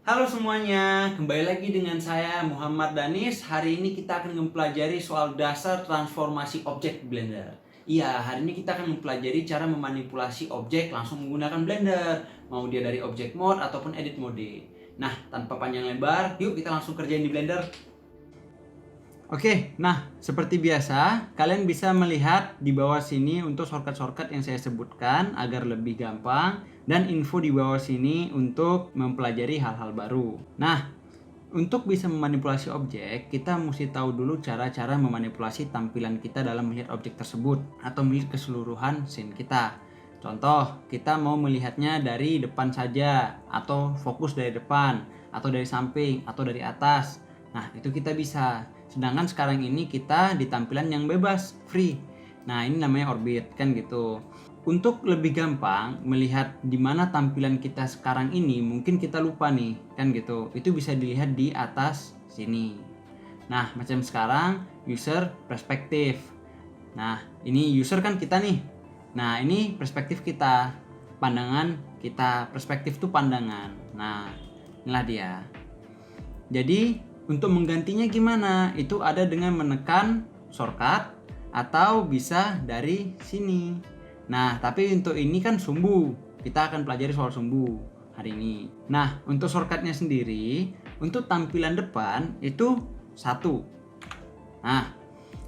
Halo semuanya, kembali lagi dengan saya Muhammad Danis. Hari ini kita akan mempelajari soal dasar transformasi objek di Blender. Iya, hari ini kita akan mempelajari cara memanipulasi objek langsung menggunakan Blender, mau dia dari object mode ataupun edit mode. Nah, tanpa panjang lebar, yuk kita langsung kerjain di Blender. Oke, nah seperti biasa, kalian bisa melihat di bawah sini untuk shortcut-shortcut yang saya sebutkan agar lebih gampang, dan info di bawah sini untuk mempelajari hal-hal baru. Nah, untuk bisa memanipulasi objek, kita mesti tahu dulu cara-cara memanipulasi tampilan kita dalam melihat objek tersebut atau melihat keseluruhan scene kita. Contoh, kita mau melihatnya dari depan saja, atau fokus dari depan, atau dari samping, atau dari atas. Nah, itu kita bisa. Sedangkan sekarang ini kita di tampilan yang bebas, free. Nah, ini namanya orbit, kan gitu. Untuk lebih gampang melihat di mana tampilan kita sekarang ini, mungkin kita lupa nih, kan gitu. Itu bisa dilihat di atas sini. Nah, macam sekarang user perspektif. Nah, ini user kan kita nih. Nah, ini perspektif kita. Pandangan kita, perspektif itu pandangan. Nah, inilah dia. Jadi, untuk menggantinya gimana? Itu ada dengan menekan shortcut atau bisa dari sini. Nah, tapi untuk ini kan sumbu. Kita akan pelajari soal sumbu hari ini. Nah, untuk shortcutnya sendiri, untuk tampilan depan itu 1. Nah,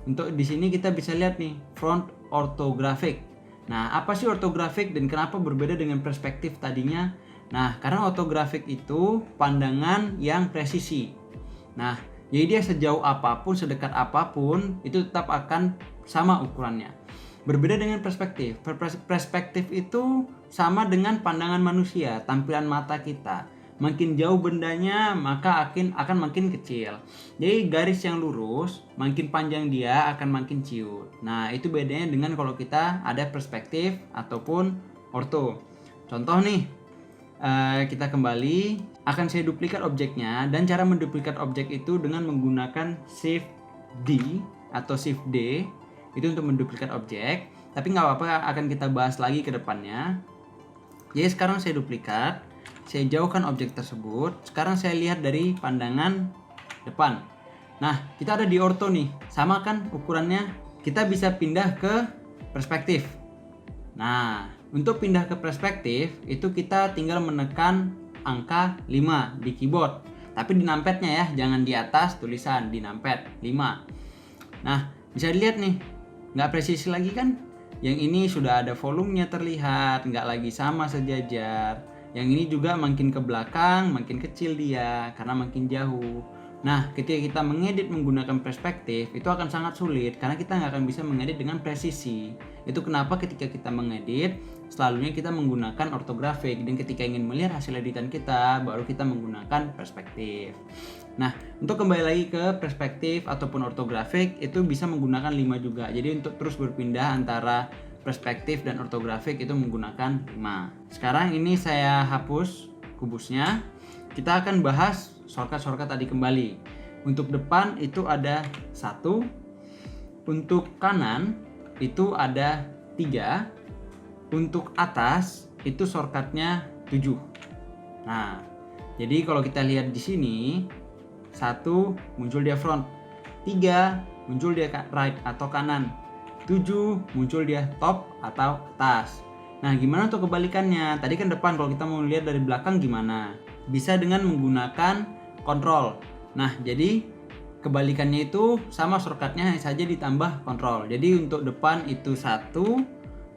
untuk di sini kita bisa lihat nih, front orthographic. Nah, apa sih orthographic dan kenapa berbeda dengan perspektif tadinya? Nah, karena orthographic itu pandangan yang presisi. Nah, jadi dia sejauh apapun, sedekat apapun, itu tetap akan sama ukurannya. Berbeda dengan perspektif. Perspektif itu sama dengan pandangan manusia, tampilan mata kita. Makin jauh bendanya, maka akan makin kecil. Jadi garis yang lurus, makin panjang dia akan makin ciut. Nah, itu bedanya dengan kalau kita ada perspektif ataupun ortho. Contoh nih, kita kembali, akan saya duplikat objeknya, dan cara menduplikat objek itu dengan menggunakan Shift D atau Shift D itu untuk menduplikat objek, tapi nggak apa-apa, akan kita bahas lagi ke depannya. Jadi sekarang saya duplikat, saya jauhkan objek tersebut, sekarang saya lihat dari pandangan depan. Nah, kita ada di ortho nih, sama kan ukurannya, kita bisa pindah ke perspektif. Nah, untuk pindah ke perspektif, itu kita tinggal menekan angka 5 di keyboard. Tapi di numpadnya ya, jangan di atas tulisan, di numpad 5. Nah, bisa dilihat nih, nggak presisi lagi kan? Yang ini sudah ada volumenya terlihat, nggak lagi sama sejajar. Yang ini juga makin ke belakang, makin kecil dia, karena makin jauh. Nah, ketika kita mengedit menggunakan perspektif, itu akan sangat sulit karena kita nggak akan bisa mengedit dengan presisi. Itu kenapa ketika kita mengedit, selalunya kita menggunakan ortografik, dan ketika ingin melihat hasil editan kita, baru kita menggunakan perspektif. Nah, untuk kembali lagi ke perspektif ataupun ortografik, itu bisa menggunakan 5 juga. Jadi untuk terus berpindah antara perspektif dan ortografik itu menggunakan 5. Sekarang ini saya hapus kubusnya. Kita akan bahas shortcut tadi kembali. Untuk depan itu ada 1, untuk kanan itu ada 3, untuk atas itu shortcutnya 7. Nah, jadi kalau kita lihat di sini, 1 muncul dia front, 3 muncul dia right atau kanan, 7 muncul dia top atau atas. Nah, gimana untuk kebalikannya? Tadi kan depan, kalau kita mau lihat dari belakang gimana? Bisa dengan menggunakan kontrol. Nah, jadi kebalikannya itu sama, shortcutnya saja ditambah kontrol. Jadi untuk depan itu 1,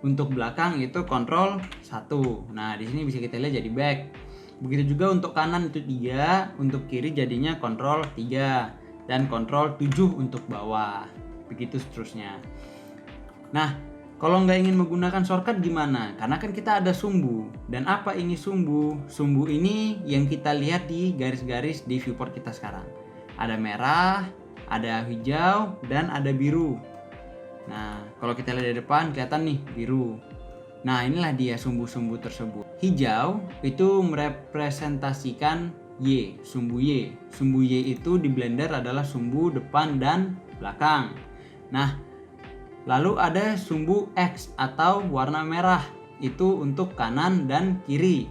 untuk belakang itu kontrol 1. Nah, di sini bisa kita lihat jadi back. Begitu juga untuk kanan itu 3, untuk kiri jadinya kontrol 3, dan kontrol 7 untuk bawah. Begitu seterusnya. Nah, kalau nggak ingin menggunakan shortcut gimana? Karena kan kita ada sumbu. Dan apa ini sumbu? Sumbu ini yang kita lihat di garis-garis di viewport kita sekarang. Ada merah, ada hijau, dan ada biru. Nah, kalau kita lihat dari depan kelihatan nih biru. Nah, inilah dia sumbu-sumbu tersebut. Hijau itu merepresentasikan Y, sumbu Y. Sumbu Y itu di Blender adalah sumbu depan dan belakang. Nah, lalu ada sumbu X atau warna merah, itu untuk kanan dan kiri.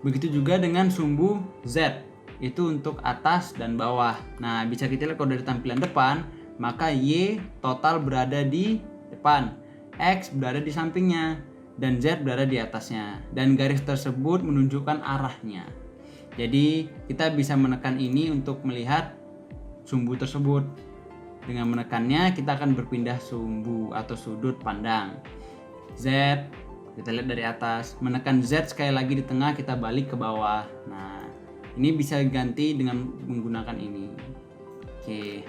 Begitu juga dengan sumbu Z, itu untuk atas dan bawah. Nah, bisa kita lihat kalau dari tampilan depan, maka Y total berada di depan, X berada di sampingnya, dan Z berada di atasnya. Dan garis tersebut menunjukkan arahnya. Jadi, kita bisa menekan ini untuk melihat sumbu tersebut. Dengan menekannya, kita akan berpindah sumbu atau sudut pandang. Z, kita lihat dari atas, menekan Z sekali lagi di tengah, kita balik ke bawah. Nah, ini bisa ganti dengan menggunakan ini. Oke.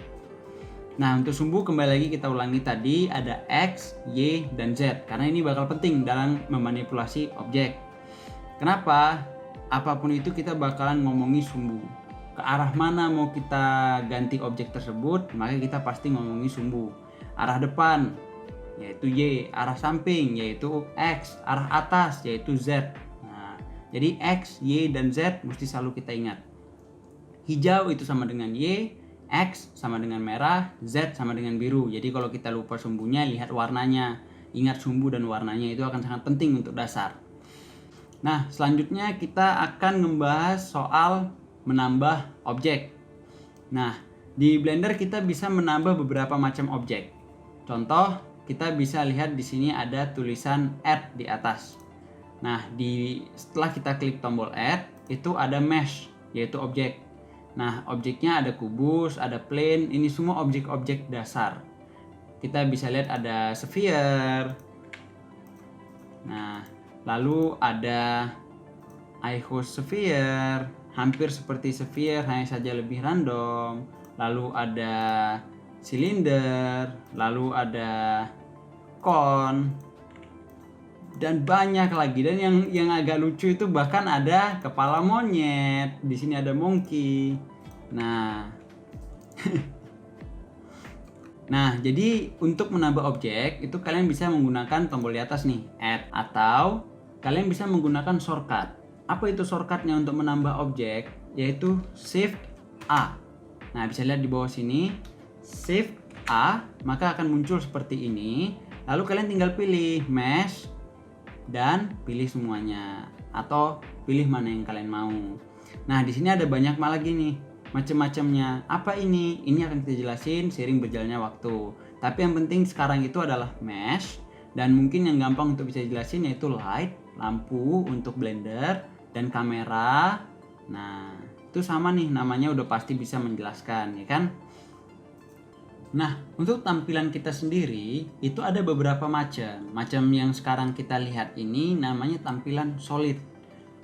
Nah, untuk sumbu kembali lagi kita ulangi tadi, ada X, Y, dan Z, karena ini bakal penting dalam memanipulasi objek. Kenapa? Apapun itu kita bakalan ngomongi sumbu. Ke arah mana mau kita ganti objek tersebut, maka kita pasti ngomongi sumbu. Arah depan, yaitu Y, arah samping yaitu X, arah atas yaitu Z. Nah, jadi X, Y, dan Z mesti selalu kita ingat. Hijau itu sama dengan Y, X sama dengan merah, Z sama dengan biru. Jadi kalau kita lupa sumbunya, lihat warnanya. Ingat sumbu dan warnanya, itu akan sangat penting untuk dasar. Nah, selanjutnya kita akan membahas soal menambah objek. Nah, di Blender kita bisa menambah beberapa macam objek. Contoh, kita bisa lihat di sini ada tulisan add di atas. Nah, setelah kita klik tombol add, itu ada mesh, yaitu objek. Nah, objeknya ada kubus, ada plane, ini semua objek-objek dasar. Kita bisa lihat ada sphere. Nah, lalu ada icosphere, hampir seperti sphere, hanya saja lebih random. Lalu ada silinder, lalu ada kon, dan banyak lagi. Dan yang agak lucu itu bahkan ada kepala monyet. Di sini ada monkey. Nah, nah, jadi untuk menambah objek itu kalian bisa menggunakan tombol di atas nih, add, atau kalian bisa menggunakan shortcut. Apa itu shortcutnya untuk menambah objek? Yaitu Shift A. Nah, bisa lihat di bawah sini, Shift A, maka akan muncul seperti ini. Lalu kalian tinggal pilih mesh dan pilih semuanya, atau pilih mana yang kalian mau. Nah, di sini ada banyak lagi nih macam-macamnya. Apa ini? Ini akan kita jelasin seiring berjalannya waktu. Tapi yang penting sekarang itu adalah mesh, dan mungkin yang gampang untuk bisa jelasin yaitu light, lampu untuk Blender, dan kamera. Nah, itu sama nih, namanya udah pasti bisa menjelaskan, ya kan? Nah, untuk tampilan kita sendiri itu ada beberapa macam. Macam yang sekarang kita lihat ini namanya tampilan solid.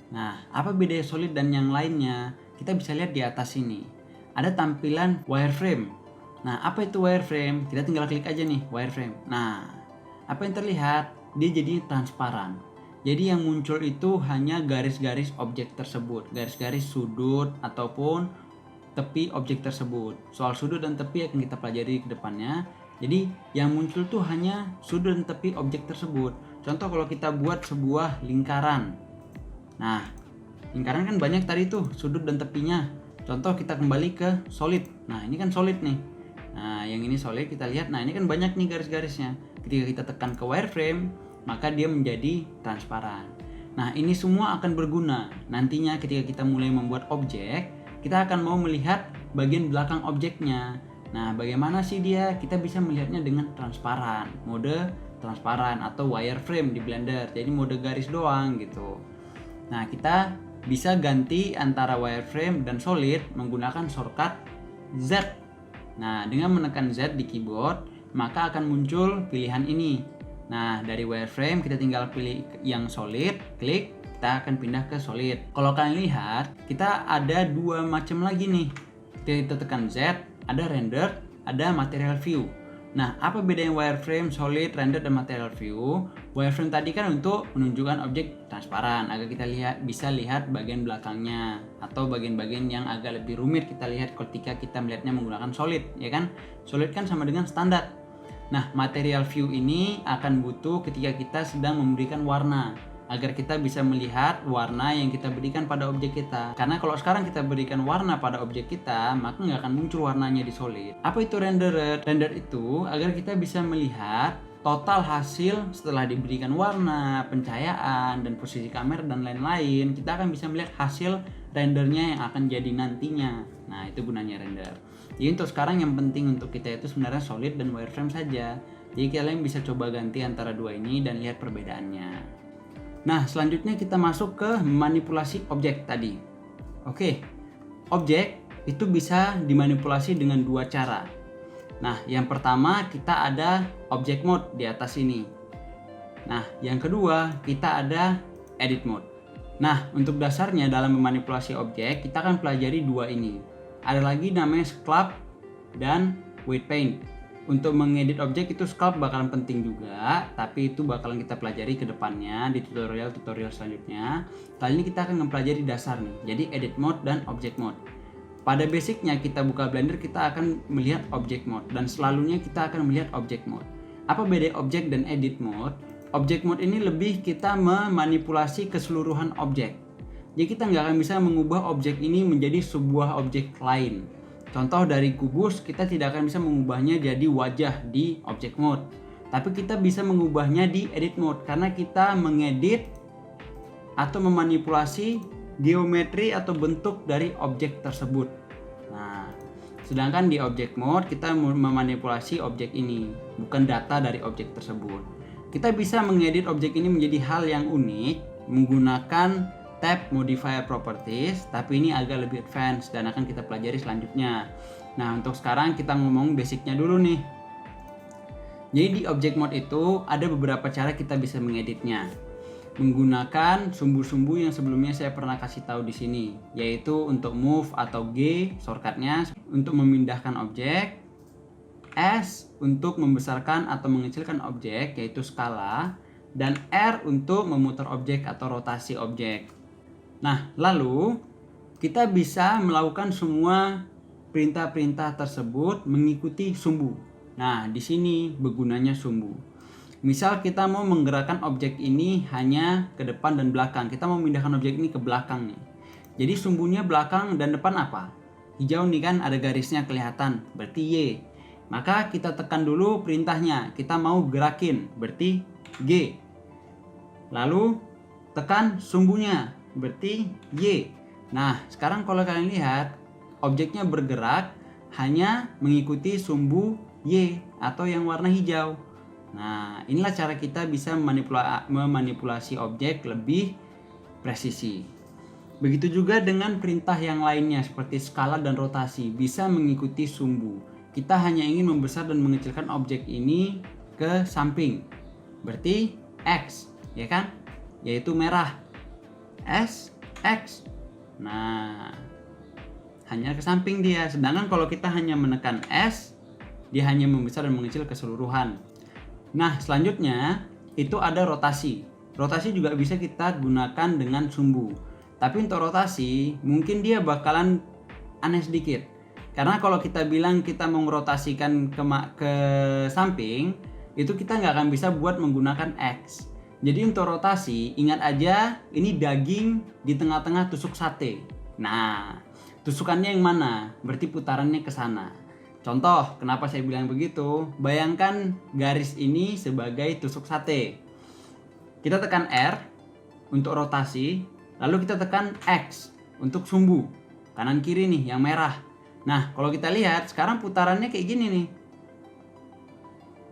Nah, apa bedanya solid dan yang lainnya? Kita bisa lihat di atas sini. Ada tampilan wireframe. Nah, apa itu wireframe? Kita tinggal klik aja nih, wireframe. Nah, apa yang terlihat? Dia jadi transparan. Jadi yang muncul itu hanya garis-garis objek tersebut, garis-garis sudut ataupun tepi objek tersebut. Soal sudut dan tepi akan kita pelajari ke depannya. Jadi yang muncul tuh hanya sudut dan tepi objek tersebut. Contoh kalau kita buat sebuah lingkaran. Nah, lingkaran kan banyak tadi tuh sudut dan tepinya. Contoh kita kembali ke solid. Nah, ini kan solid nih. Nah, yang ini solid kita lihat. Nah, ini kan banyak nih garis-garisnya. Ketika kita tekan ke wireframe, maka dia menjadi transparan. Nah, ini semua akan berguna. Nantinya ketika kita mulai membuat objek, kita akan mau melihat bagian belakang objeknya. Nah, bagaimana sih dia? Kita bisa melihatnya dengan transparan, mode transparan atau wireframe di Blender. Jadi mode garis doang gitu. Nah, kita bisa ganti antara wireframe dan solid menggunakan shortcut Z. Nah, dengan menekan Z di keyboard, maka akan muncul pilihan ini. Nah, dari wireframe kita tinggal pilih yang solid, klik, kita akan pindah ke solid. Kalau kalian lihat, kita ada dua macam lagi nih. Kita tekan Z, ada render, ada material view. Nah, apa bedanya wireframe, solid, render, dan material view? Wireframe tadi kan untuk menunjukkan objek transparan agar kita bisa lihat bagian belakangnya, atau bagian-bagian yang agak lebih rumit kita lihat ketika kita melihatnya menggunakan solid, ya kan? Solid kan sama dengan standar. Nah, material view ini akan butuh ketika kita sedang memberikan warna, agar kita bisa melihat warna yang kita berikan pada objek kita. Karena kalau sekarang kita berikan warna pada objek kita, maka nggak akan muncul warnanya di solid. Apa itu renderer? Render itu agar kita bisa melihat total hasil setelah diberikan warna, pencahayaan, dan posisi kamera dan lain-lain. Kita akan bisa melihat hasil rendernya yang akan jadi nantinya. Nah, itu gunanya render. Jadi untuk sekarang yang penting untuk kita itu sebenarnya solid dan wireframe saja. Jadi kalian bisa coba ganti antara dua ini dan lihat perbedaannya. Nah, selanjutnya kita masuk ke manipulasi objek tadi. Oke, objek itu bisa dimanipulasi dengan dua cara. Nah, yang pertama kita ada object mode di atas ini. Nah, yang kedua kita ada edit mode. Nah, untuk dasarnya dalam memanipulasi objek kita akan pelajari dua ini. Ada lagi namanya sculpt dan weight paint. Untuk mengedit objek itu sculpt bakalan penting juga, tapi itu bakalan kita pelajari ke depannya di tutorial-tutorial selanjutnya. Kali ini kita akan mempelajari dasar nih, jadi edit mode dan object mode. Pada basicnya kita buka Blender, kita akan melihat object mode dan selalunya kita akan melihat object mode. Apa beda objek dan edit mode? Object mode ini lebih kita memanipulasi keseluruhan objek. Jadi kita nggak akan bisa mengubah objek ini menjadi sebuah objek lain. Contoh dari kubus, kita tidak akan bisa mengubahnya jadi wajah di object mode. Tapi kita bisa mengubahnya di edit mode karena kita mengedit atau memanipulasi geometri atau bentuk dari objek tersebut. Nah, sedangkan di object mode kita memanipulasi objek ini, bukan data dari objek tersebut. Kita bisa mengedit objek ini menjadi hal yang unik menggunakan tab modifier properties, tapi ini agak lebih advance dan akan kita pelajari selanjutnya. Nah, untuk sekarang kita ngomong basicnya dulu nih. Jadi di object mode itu ada beberapa cara kita bisa mengeditnya. Menggunakan sumbu-sumbu yang sebelumnya saya pernah kasih tahu di sini, yaitu untuk move atau G shortcutnya untuk memindahkan objek, S untuk membesarkan atau mengecilkan objek yaitu skala, dan R untuk memutar objek atau rotasi objek. Nah, lalu kita bisa melakukan semua perintah-perintah tersebut mengikuti sumbu. Nah, di sini bergunanya sumbu. Misal kita mau menggerakkan objek ini hanya ke depan dan belakang. Kita mau memindahkan objek ini ke belakang nih. Jadi sumbunya belakang dan depan apa? Hijau nih kan ada garisnya kelihatan, berarti Y. Maka kita tekan dulu perintahnya. Kita mau gerakin, berarti G. Lalu tekan sumbunya, berarti Y. Nah, sekarang kalau kalian lihat, objeknya bergerak hanya mengikuti sumbu Y atau yang warna hijau. Nah, inilah cara kita bisa memanipulasi objek lebih presisi. Begitu juga dengan perintah yang lainnya seperti skala dan rotasi, bisa mengikuti sumbu. Kita hanya ingin membesar dan mengecilkan objek ini ke samping. Berarti X, ya kan? Yaitu merah. S, X. Nah, hanya ke samping dia. Sedangkan kalau kita hanya menekan S, dia hanya membesar dan mengecil keseluruhan. Nah, selanjutnya itu ada rotasi. Rotasi juga bisa kita gunakan dengan sumbu. Tapi untuk rotasi mungkin dia bakalan aneh sedikit. Karena kalau kita bilang kita mau merotasikan ke samping, itu kita nggak akan bisa buat menggunakan X. Jadi untuk rotasi, ingat aja ini daging di tengah-tengah tusuk sate. Nah, tusukannya yang mana? Berarti putarannya ke sana. Contoh, kenapa saya bilang begitu? Bayangkan garis ini sebagai tusuk sate. Kita tekan R untuk rotasi, lalu kita tekan X untuk sumbu. Kanan kiri nih, yang merah. Nah, kalau kita lihat, sekarang putarannya kayak gini nih.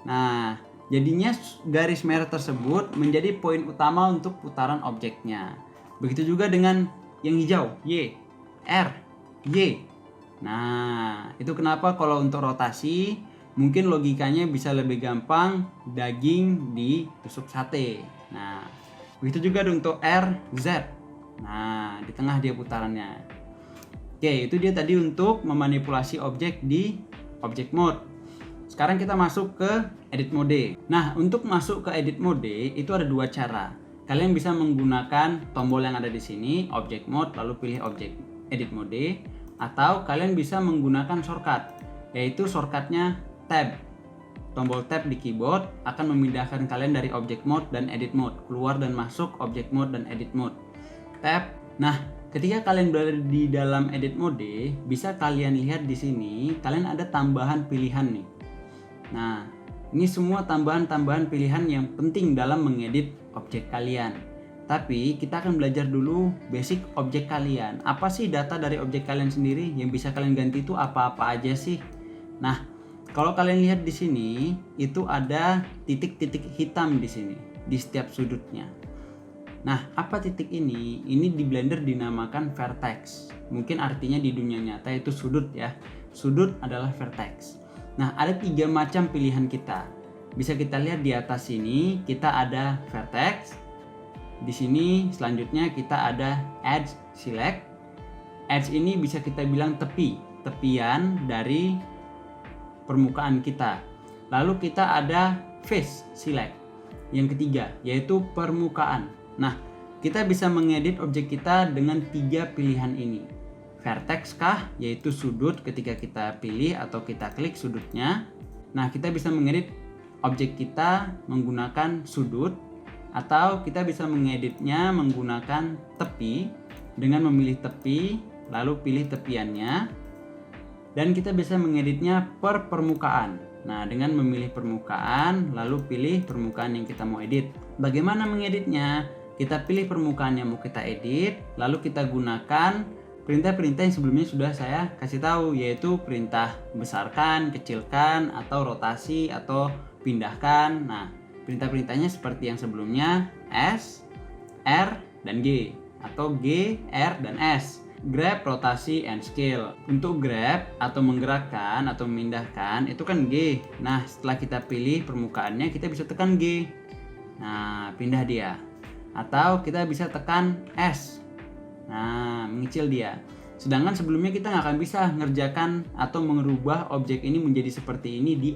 Nah, jadinya garis merah tersebut menjadi poin utama untuk putaran objeknya. Begitu juga dengan yang hijau, Y, R, Y. Nah, itu kenapa kalau untuk rotasi mungkin logikanya bisa lebih gampang daging di tusuk sate. Nah, begitu juga untuk R, Z. Nah, di tengah dia putarannya. Oke, itu dia tadi untuk memanipulasi objek di object mode. Sekarang kita masuk ke edit mode. Nah, untuk masuk ke edit mode itu ada dua cara. Kalian bisa menggunakan tombol yang ada di sini, object mode, lalu pilih object edit mode. Atau kalian bisa menggunakan shortcut, yaitu shortcutnya tab. Tombol tab di keyboard akan memindahkan kalian dari object mode dan edit mode, keluar dan masuk object mode dan edit mode. Tab. Nah, ketika kalian berada di dalam edit mode, bisa kalian lihat di sini, kalian ada tambahan pilihan nih. Nah, Ini semua tambahan-tambahan pilihan yang penting dalam mengedit objek kalian. Tapi kita akan belajar dulu basic objek kalian. Apa sih data dari objek kalian sendiri? Yang bisa kalian ganti itu apa-apa aja sih? Nah, kalau kalian lihat di sini, itu ada titik-titik hitam di sini, di setiap sudutnya. Nah, apa titik ini? Ini di Blender dinamakan vertex. Mungkin artinya di dunia nyata itu sudut ya. Sudut adalah vertex. Nah, ada 3 macam pilihan kita. Bisa kita lihat di atas sini, kita ada vertex. Di sini selanjutnya kita ada edge select. Edge ini bisa kita bilang tepian dari permukaan kita. Lalu kita ada face select. Yang ketiga, yaitu permukaan. Nah, kita bisa mengedit objek kita dengan 3 pilihan ini. Vertex kah, yaitu sudut ketika kita pilih atau kita klik sudutnya. Nah, kita bisa mengedit objek kita menggunakan sudut, atau kita bisa mengeditnya menggunakan tepi dengan memilih tepi, lalu pilih tepiannya. Dan kita bisa mengeditnya per permukaan. Nah, dengan memilih permukaan, lalu pilih permukaan yang kita mau edit. Bagaimana mengeditnya? Kita pilih permukaan yang mau kita edit, lalu kita gunakan perintah-perintah yang sebelumnya sudah saya kasih tahu, yaitu perintah besarkan, kecilkan, atau rotasi, atau pindahkan. Nah, perintah-perintahnya seperti yang sebelumnya, S, R, dan G, atau G, R, dan S. Grab, rotasi, and scale. Untuk grab atau menggerakkan atau memindahkan itu kan G. Nah, setelah kita pilih permukaannya, kita bisa tekan G. Nah, pindah dia. Atau kita bisa tekan S. Nah, mengecil dia. Sedangkan sebelumnya kita nggak akan bisa ngerjakan atau merubah objek ini menjadi seperti ini di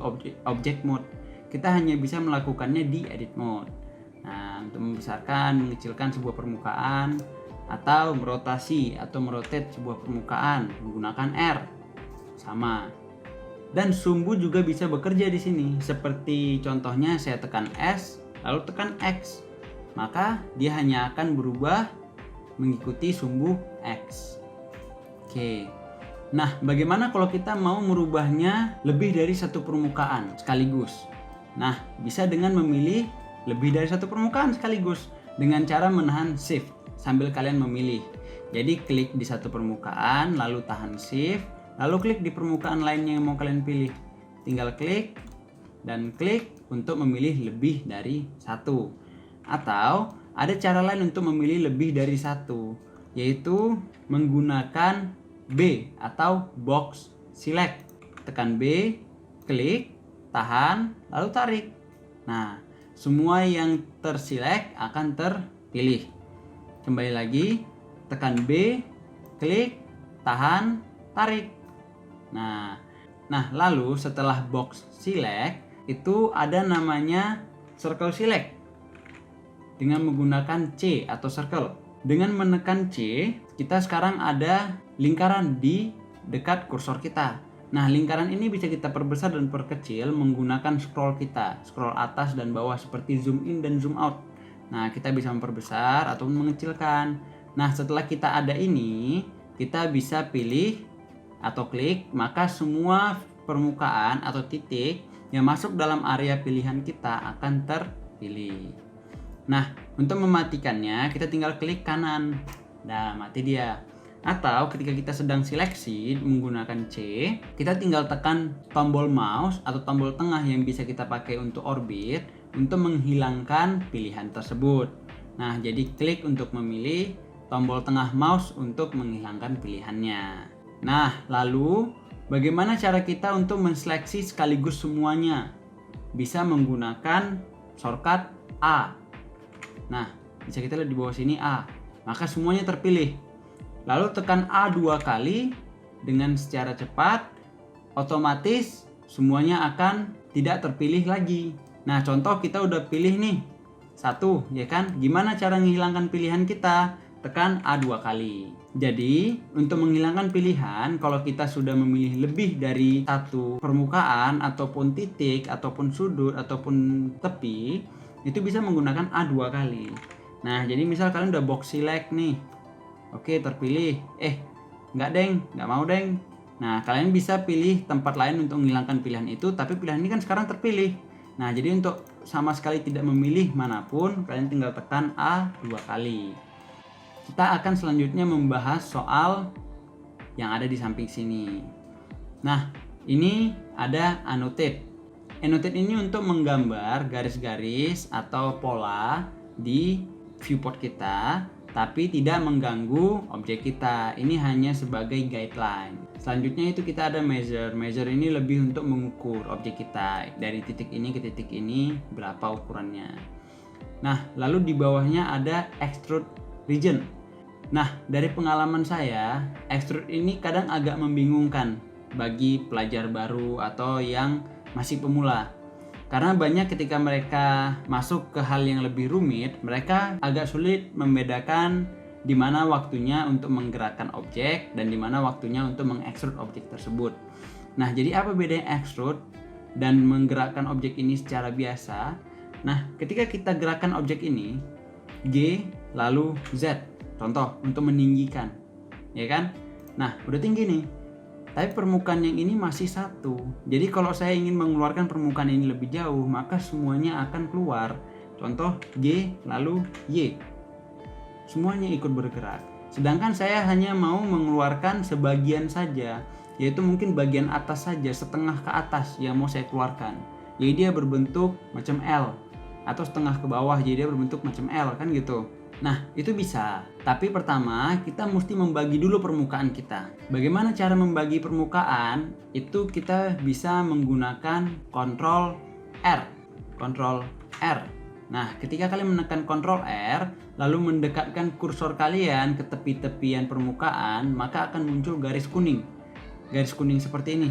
object mode. Kita hanya bisa melakukannya di edit mode. Nah, untuk membesarkan, mengecilkan sebuah permukaan, atau merotasi atau merotate sebuah permukaan menggunakan R. Sama. Dan sumbu juga bisa bekerja di sini. Seperti contohnya saya tekan S, lalu tekan X. Maka dia hanya akan berubah mengikuti sumbu X. Oke. Nah, bagaimana kalau kita mau merubahnya lebih dari satu permukaan sekaligus? Nah, bisa dengan memilih lebih dari satu permukaan sekaligus dengan cara menahan Shift sambil kalian memilih. Jadi klik di satu permukaan, lalu tahan Shift, lalu klik di permukaan lainnya yang mau kalian pilih. Tinggal klik dan klik untuk memilih lebih dari satu. Atau ada cara lain untuk memilih lebih dari satu, yaitu menggunakan B atau box select. Tekan B, klik, tahan, lalu tarik. Nah, semua yang terselect akan terpilih. Kembali lagi, tekan B, klik, tahan, tarik. Nah, lalu setelah box select itu ada namanya circle select dengan menggunakan C atau circle. Dengan menekan C, kita sekarang ada lingkaran di dekat kursor kita. Nah, lingkaran ini bisa kita perbesar dan perkecil menggunakan scroll kita, scroll atas dan bawah seperti zoom in dan zoom out. Nah, kita bisa memperbesar atau mengecilkan. Nah, setelah kita ada ini, kita bisa pilih atau klik, maka semua permukaan atau titik yang masuk dalam area pilihan kita akan terpilih. Nah, untuk mematikannya kita tinggal klik kanan. Nah, mati dia. Atau ketika kita sedang seleksi menggunakan C, kita tinggal tekan tombol mouse atau tombol tengah yang bisa kita pakai untuk orbit untuk menghilangkan pilihan tersebut. Nah, jadi klik untuk memilih, tombol tengah mouse untuk menghilangkan pilihannya. Nah, lalu bagaimana cara kita untuk menseleksi sekaligus semuanya? Bisa menggunakan shortcut A. Nah, bisa kita lihat di bawah sini A. Maka semuanya terpilih. Lalu tekan A 2 kali dengan secara cepat, otomatis semuanya akan tidak terpilih lagi. Nah, contoh kita udah pilih nih 1, ya kan? Gimana cara menghilangkan pilihan kita? Tekan A 2 kali. Jadi, untuk menghilangkan pilihan, kalau kita sudah memilih lebih dari satu permukaan, ataupun titik, ataupun sudut, ataupun tepi, itu bisa menggunakan A 2 kali. Nah, jadi misal kalian udah box select nih. Oke, terpilih. Nggak deng, nggak mau deng. Nah, kalian bisa pilih tempat lain untuk menghilangkan pilihan itu, tapi pilihan ini kan sekarang terpilih. Nah, jadi untuk sama sekali tidak memilih manapun, kalian tinggal tekan A 2 kali. Kita akan selanjutnya membahas soal yang ada di samping sini. Nah, ini ada annotate. Annotate ini untuk menggambar garis-garis atau pola di viewport kita, tapi tidak mengganggu objek kita. Ini hanya sebagai guideline. Selanjutnya itu kita ada measure. Measure ini lebih untuk mengukur objek kita dari titik ini ke titik ini berapa ukurannya. Nah, lalu di bawahnya ada extrude region. Nah, dari pengalaman saya, extrude ini kadang agak membingungkan bagi pelajar baru atau yang masih pemula. Karena banyak ketika mereka masuk ke hal yang lebih rumit, mereka agak sulit membedakan di mana waktunya untuk menggerakkan objek dan di mana waktunya untuk mengekstrud objek tersebut. Nah, jadi apa bedanya extrude dan menggerakkan objek ini secara biasa? Nah, ketika kita gerakkan objek ini, G lalu Z, contoh untuk meninggikan, ya kan? Nah, udah tinggi nih. Tapi permukaan yang ini masih satu. Jadi kalau saya ingin mengeluarkan permukaan ini lebih jauh, maka semuanya akan keluar. Contoh G lalu Y. Semuanya ikut bergerak. Sedangkan saya hanya mau mengeluarkan sebagian saja, yaitu mungkin bagian atas saja, setengah ke atas yang mau saya keluarkan. Jadi dia berbentuk macam L, atau setengah ke bawah jadi dia berbentuk macam L, kan gitu. Nah, itu bisa. Tapi pertama, kita mesti membagi dulu permukaan kita. Bagaimana cara membagi permukaan? Itu kita bisa menggunakan Ctrl R. Ctrl R. Nah, ketika kalian menekan Ctrl R, lalu mendekatkan kursor kalian ke tepi-tepian permukaan, maka akan muncul garis kuning. Garis kuning seperti ini.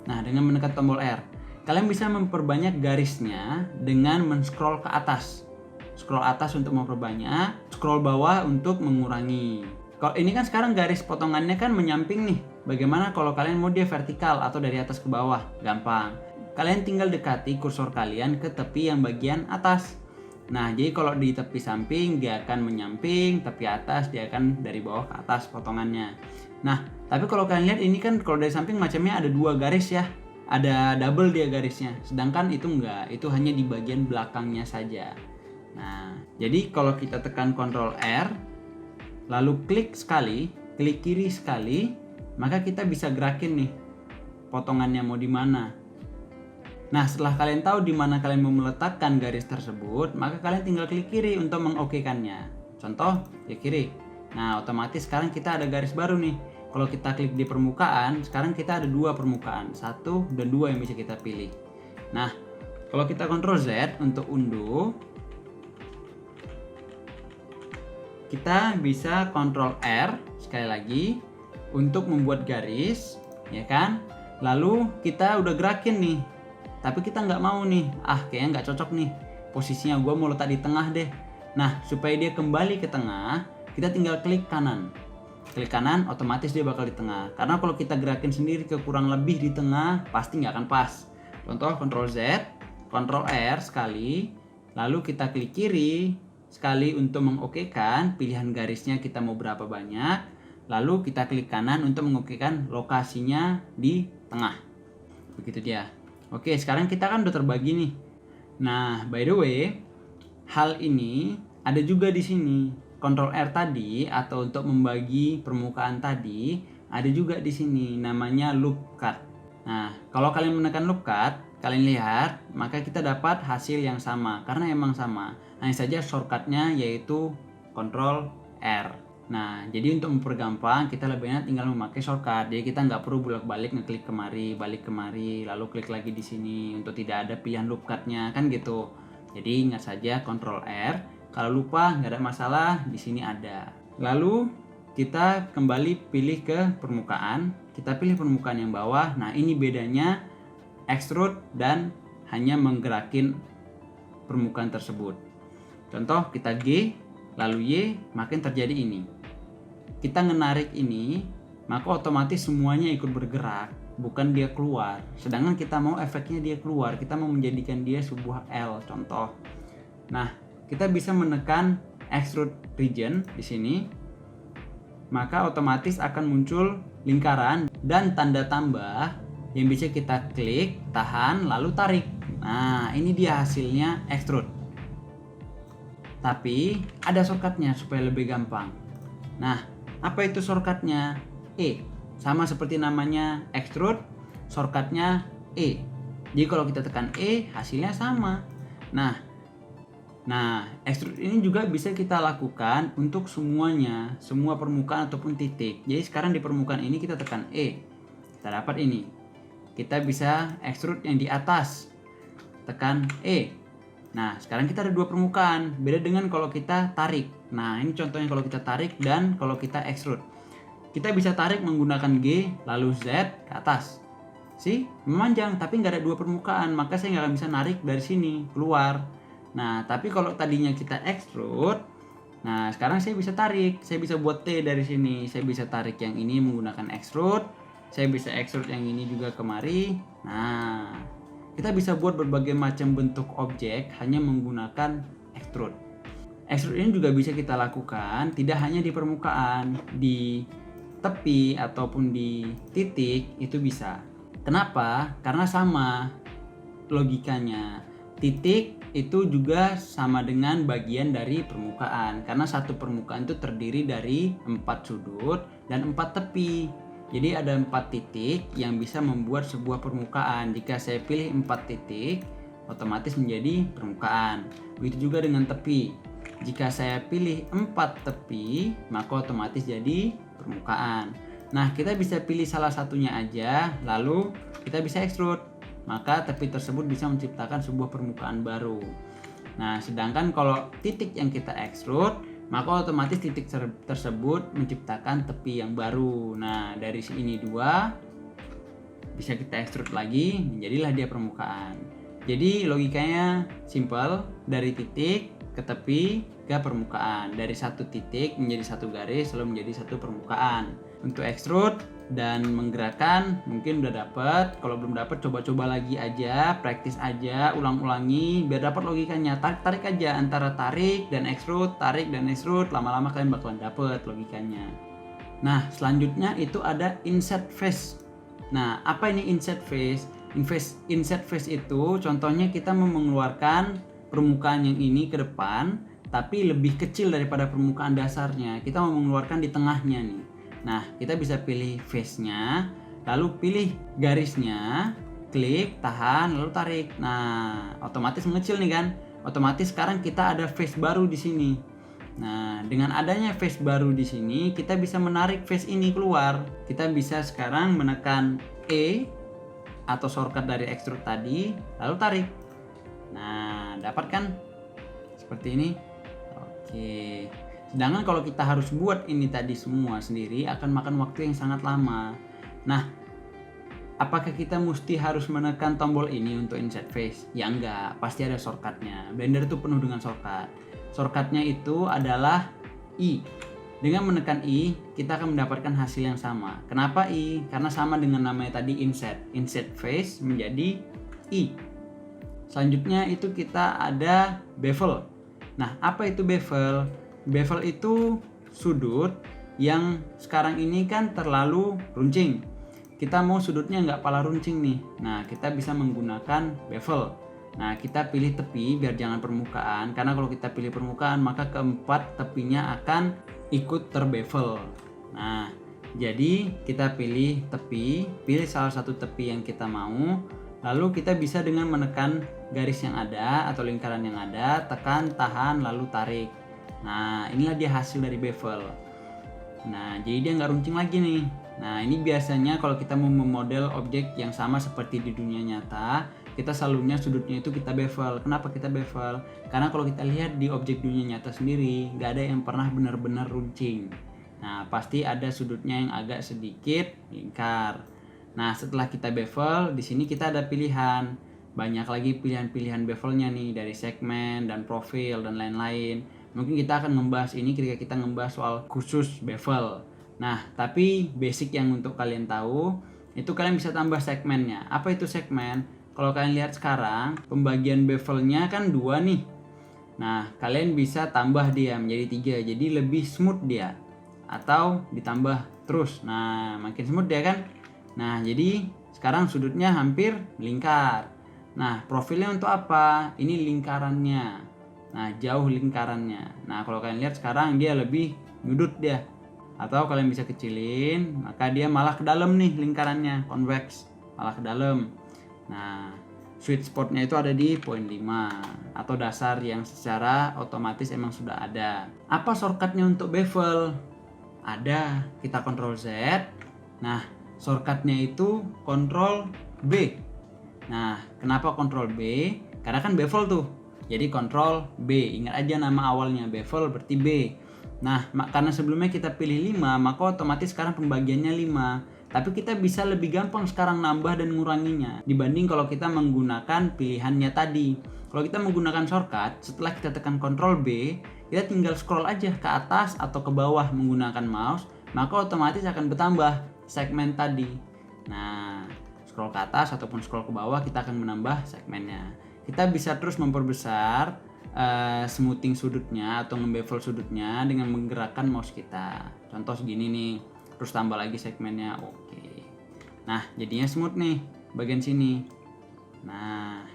Nah, dengan menekan tombol R, kalian bisa memperbanyak garisnya dengan men-scroll ke atas. Scroll atas untuk memperbanyak, scroll bawah untuk mengurangi. Kalau ini kan sekarang garis potongannya kan menyamping nih. Bagaimana kalau kalian mau dia vertikal atau dari atas ke bawah? Gampang. Kalian tinggal dekati kursor kalian ke tepi yang bagian atas. Nah, jadi kalau di tepi samping dia akan menyamping, tepi atas dia akan dari bawah ke atas potongannya. Nah, tapi kalau kalian lihat ini kan kalau dari samping macamnya ada dua garis ya. Ada double dia garisnya. Sedangkan itu enggak, itu hanya di bagian belakangnya saja. Nah, jadi kalau kita tekan Ctrl R, lalu klik sekali, klik kiri sekali, maka kita bisa gerakin nih potongannya mau di mana. Nah, setelah kalian tahu di mana kalian mau meletakkan garis tersebut, maka kalian tinggal klik kiri untuk mengokekannya. Contoh, klik kiri. Nah, otomatis sekarang kita ada garis baru nih. Kalau kita klik di permukaan, sekarang kita ada dua permukaan, 1 dan 2 yang bisa kita pilih. Nah, kalau kita Ctrl Z untuk undo, kita bisa Ctrl R sekali lagi untuk membuat garis, ya kan? Lalu kita udah gerakin nih, tapi kita nggak mau nih, kayaknya nggak cocok nih posisinya, gue mau letak di tengah deh. Nah, supaya dia kembali ke tengah, kita tinggal klik kanan. Klik kanan, otomatis dia bakal di tengah. Karena kalau kita gerakin sendiri ke kurang lebih di tengah, pasti nggak akan pas. Contoh Ctrl Z, Ctrl R sekali, lalu kita klik kiri sekali untuk mengokekan pilihan garisnya kita mau berapa banyak, lalu kita klik kanan untuk mengokekan lokasinya di tengah. Begitu dia. Oke, sekarang kita kan udah terbagi nih. Nah, by the way, hal ini ada juga di sini. Ctrl R tadi atau untuk membagi permukaan tadi ada juga di sini namanya loop cut. Nah, kalau kalian menekan loop cut, kalian lihat, maka kita dapat hasil yang sama karena emang sama. Hanya saja shortcutnya yaitu Ctrl R. Nah, jadi untuk mempergampang kita lebih enak tinggal memakai shortcut. Jadi kita nggak perlu bolak-balik ngeklik kemari, balik kemari, lalu klik lagi di sini untuk tidak ada pilihan loop cut-nya kan gitu. Jadi ingat saja Ctrl R. Kalau lupa nggak ada masalah, di sini ada. Lalu kita kembali pilih ke permukaan. Kita pilih permukaan yang bawah. Nah, ini bedanya extrude dan hanya menggerakin permukaan tersebut. Contoh kita G lalu Y, makin terjadi ini. Kita menarik ini, maka otomatis semuanya ikut bergerak, bukan dia keluar. Sedangkan kita mau efeknya dia keluar, kita mau menjadikan dia sebuah L contoh. Nah, kita bisa menekan extrude region di sini. Maka otomatis akan muncul lingkaran dan tanda tambah yang bisa kita klik, tahan, lalu tarik. Nah, ini dia hasilnya extrude. Tapi ada shortcutnya supaya lebih gampang. Nah, apa itu shortcutnya? E. Sama seperti namanya extrude, shortcutnya E. Jadi kalau kita tekan E, hasilnya sama. Nah, extrude ini juga bisa kita lakukan untuk semuanya, semua permukaan ataupun titik. Jadi sekarang di permukaan ini kita tekan E, kita dapat ini. Kita bisa extrude yang di atas, tekan E. Nah, sekarang kita ada dua permukaan. Beda dengan kalau kita tarik. Nah, ini contohnya kalau kita tarik dan kalau kita extrude. Kita bisa tarik menggunakan G, lalu Z ke atas. Memanjang, tapi nggak ada dua permukaan, maka saya nggak akan bisa narik dari sini keluar. Nah, tapi kalau tadinya kita extrude, nah sekarang saya bisa tarik, saya bisa buat T dari sini. Saya bisa tarik yang ini menggunakan extrude, saya bisa extrude yang ini juga kemari. Nah, kita bisa buat berbagai macam bentuk objek hanya menggunakan extrude. Extrude ini juga bisa kita lakukan tidak hanya di permukaan, di tepi ataupun di titik itu bisa. Kenapa? Karena sama logikanya. Titik itu juga sama dengan bagian dari permukaan, karena satu permukaan itu terdiri dari 4 sudut dan 4 tepi. Jadi ada 4 titik yang bisa membuat sebuah permukaan. Jika saya pilih 4 titik, otomatis menjadi permukaan. Begitu juga dengan tepi. Jika saya pilih 4 tepi, maka otomatis jadi permukaan. Nah, kita bisa pilih salah satunya aja, lalu kita bisa extrude. Maka tepi tersebut bisa menciptakan sebuah permukaan baru. Nah, sedangkan kalau titik yang kita extrude, maka otomatis titik tersebut menciptakan tepi yang baru. Nah, dari sini dua bisa kita extrude lagi, menjadilah dia permukaan. Jadi logikanya simple, dari titik ke tepi ke permukaan, dari satu titik menjadi satu garis lalu menjadi satu permukaan. Untuk extrude dan menggerakkan mungkin udah dapet. Kalau belum dapet, coba-coba lagi aja, praktis aja, ulang-ulangi biar dapat logikanya. Tarik aja antara tarik dan extrude, lama-lama kalian bakalan dapet logikanya. Nah, selanjutnya itu ada inset face. Nah, apa ini inset face? Inset face itu contohnya kita mau mengeluarkan permukaan yang ini ke depan tapi lebih kecil daripada permukaan dasarnya. Kita mau mengeluarkan di tengahnya nih. Nah, kita bisa pilih face-nya, lalu pilih garisnya, klik, tahan, lalu tarik. Nah, otomatis mengecil nih kan? Otomatis sekarang kita ada face baru di sini. Nah, dengan adanya face baru di sini, kita bisa menarik face ini keluar. Kita bisa sekarang menekan E atau shortcut dari extrude tadi, lalu tarik. Nah, dapat kan? Seperti ini. Oke. Sedangkan kalau kita harus buat ini tadi semua sendiri akan makan waktu yang sangat lama. Nah, apakah kita mesti harus menekan tombol ini untuk insert face? Ya enggak, pasti ada shortcutnya. Blender itu penuh dengan shortcut. Shortcutnya itu adalah I. Dengan menekan I, kita akan mendapatkan hasil yang sama. Kenapa I? Karena sama dengan namanya tadi insert. Insert face menjadi I. Selanjutnya itu kita ada bevel. Nah, apa itu bevel? Bevel itu sudut yang sekarang ini kan terlalu runcing. Kita mau sudutnya nggak pala runcing nih. Nah, kita bisa menggunakan bevel. Nah, kita pilih tepi biar jangan permukaan. Karena kalau kita pilih permukaan, maka keempat tepinya akan ikut terbevel. Nah, jadi kita pilih tepi, pilih salah satu tepi yang kita mau. Lalu kita bisa dengan menekan garis yang ada atau lingkaran yang ada, tekan, tahan, lalu tarik. Nah, inilah dia hasil dari bevel. Nah, jadi dia nggak runcing lagi nih. Nah, ini biasanya kalau kita mau memodel objek yang sama seperti di dunia nyata, kita selalunya sudutnya itu kita bevel. Kenapa kita bevel? Karena kalau kita lihat di objek dunia nyata sendiri, nggak ada yang pernah benar-benar runcing. Nah, pasti ada sudutnya yang agak sedikit lingkar. Nah, setelah kita bevel, di sini kita ada pilihan. Banyak lagi pilihan-pilihan bevelnya nih, dari segmen dan profil dan lain-lain. Mungkin kita akan membahas ini ketika kita membahas soal khusus bevel. Nah, tapi basic yang untuk kalian tahu, itu kalian bisa tambah segmennya. Apa itu segmen? Kalau kalian lihat sekarang, pembagian bevelnya kan 2 nih. Nah, kalian bisa tambah dia menjadi 3, jadi lebih smooth dia. Atau ditambah terus. Nah, makin smooth dia kan? Nah, jadi Sekarang sudutnya hampir melingkar. Nah, profilnya untuk apa? Ini lingkarannya. Nah, jauh lingkarannya. Nah, kalau kalian lihat sekarang dia lebih nyudut dia. Atau kalian bisa kecilin, maka dia malah ke dalam nih lingkarannya, convex, malah ke dalam. Nah, sweet spotnya itu ada di poin 5 atau dasar yang secara otomatis emang sudah ada. Apa shortcutnya untuk bevel? Ada, kita Ctrl Z. Nah, shortcutnya itu Ctrl B. Nah, kenapa Ctrl B? Karena kan bevel tuh. Jadi Ctrl B. Ingat aja nama awalnya, bevel berarti B. Nah, karena sebelumnya kita pilih 5, maka otomatis sekarang pembagiannya 5. Tapi kita bisa lebih gampang sekarang nambah dan nguranginya dibanding kalau kita menggunakan pilihannya tadi. Kalau kita menggunakan shortcut, setelah kita tekan Ctrl B, kita tinggal scroll aja ke atas atau ke bawah menggunakan mouse, maka otomatis akan bertambah segmen tadi. Nah, scroll ke atas ataupun scroll ke bawah, kita akan menambah segmennya. Kita bisa terus memperbesar smoothing sudutnya atau ngebevel sudutnya dengan menggerakkan mouse kita. Contoh segini nih, terus tambah lagi segmennya. Oke. Nah, jadinya smooth nih bagian sini. Nah,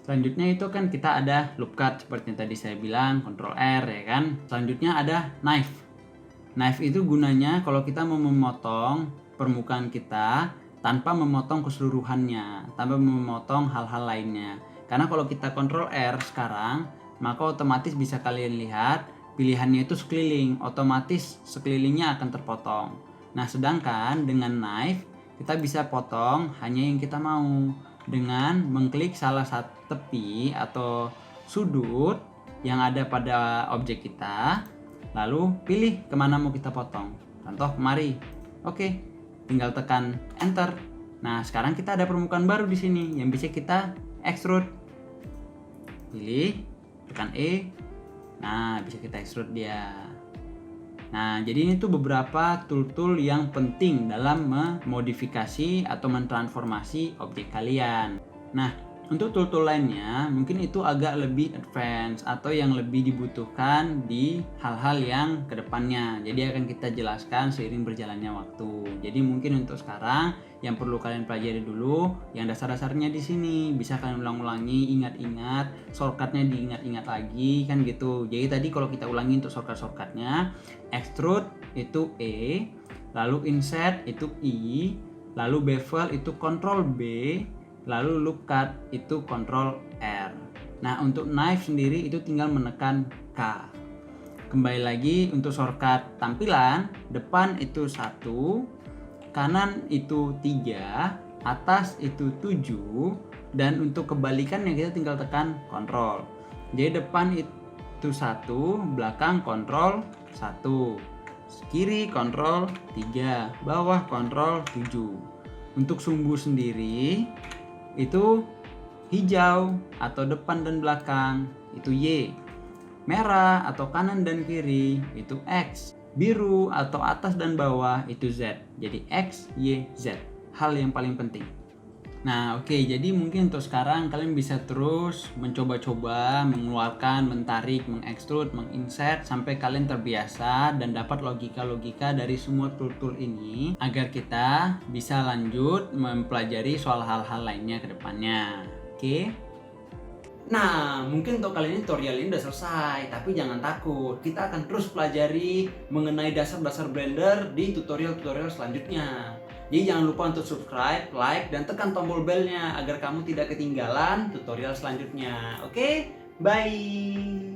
selanjutnya itu kan kita ada loop cut seperti yang tadi saya bilang, Ctrl R ya kan. Selanjutnya ada knife. Knife itu gunanya kalau kita mau memotong permukaan kita tanpa memotong keseluruhannya, tanpa memotong hal-hal lainnya. Karena kalau kita Ctrl R sekarang, maka otomatis bisa kalian lihat pilihannya itu sekeliling, otomatis sekelilingnya akan terpotong. Nah, sedangkan dengan knife kita bisa potong hanya yang kita mau dengan mengklik salah satu tepi atau sudut yang ada pada objek kita, lalu pilih kemana mau kita potong. Contoh kemari. Oke, tinggal tekan enter. Nah, sekarang kita ada permukaan baru di sini yang bisa kita extrude. Pilih, tekan E. Nah, bisa kita extrude dia. Nah, jadi ini tuh beberapa tool-tool yang penting dalam memodifikasi atau mentransformasi objek kalian. Nah, untuk tool-tool lainnya mungkin itu agak lebih advance atau yang lebih dibutuhkan di hal-hal yang kedepannya. Jadi akan kita jelaskan seiring berjalannya waktu. Jadi mungkin untuk sekarang yang perlu kalian pelajari dulu yang dasar-dasarnya di sini. Bisa kalian ulang-ulangi, ingat-ingat, shortcutnya diingat-ingat lagi kan gitu. Jadi tadi kalau kita ulangi untuk shortcutnya, extrude itu E, lalu insert itu I, lalu bevel itu Ctrl B, lalu loop cut itu Ctrl R. Nah, untuk knife sendiri itu tinggal menekan K. Kembali lagi untuk shortcut tampilan, depan itu 1, kanan itu 3, atas itu 7, dan untuk kebalikannya kita tinggal tekan Ctrl. Jadi depan itu 1, belakang Ctrl 1, kiri Ctrl 3, bawah Ctrl 7. Untuk sumbu sendiri itu hijau atau depan dan belakang itu Y, merah atau kanan dan kiri itu X, biru atau atas dan bawah itu Z. Jadi X, Y, Z, hal yang paling penting. Nah, oke, jadi mungkin untuk sekarang kalian bisa terus mencoba-coba, mengeluarkan, mentarik, mengekstrud, menginsert sampai kalian terbiasa dan dapat logika-logika dari semua tool-tool ini agar kita bisa lanjut mempelajari soal hal-hal lainnya ke depannya. Oke? Nah, mungkin untuk kali ini tutorial ini udah selesai, tapi jangan takut. Kita akan terus pelajari mengenai dasar-dasar Blender di tutorial-tutorial selanjutnya. Jadi jangan lupa untuk subscribe, like, dan tekan tombol belnya agar kamu tidak ketinggalan tutorial selanjutnya. Oke? Bye!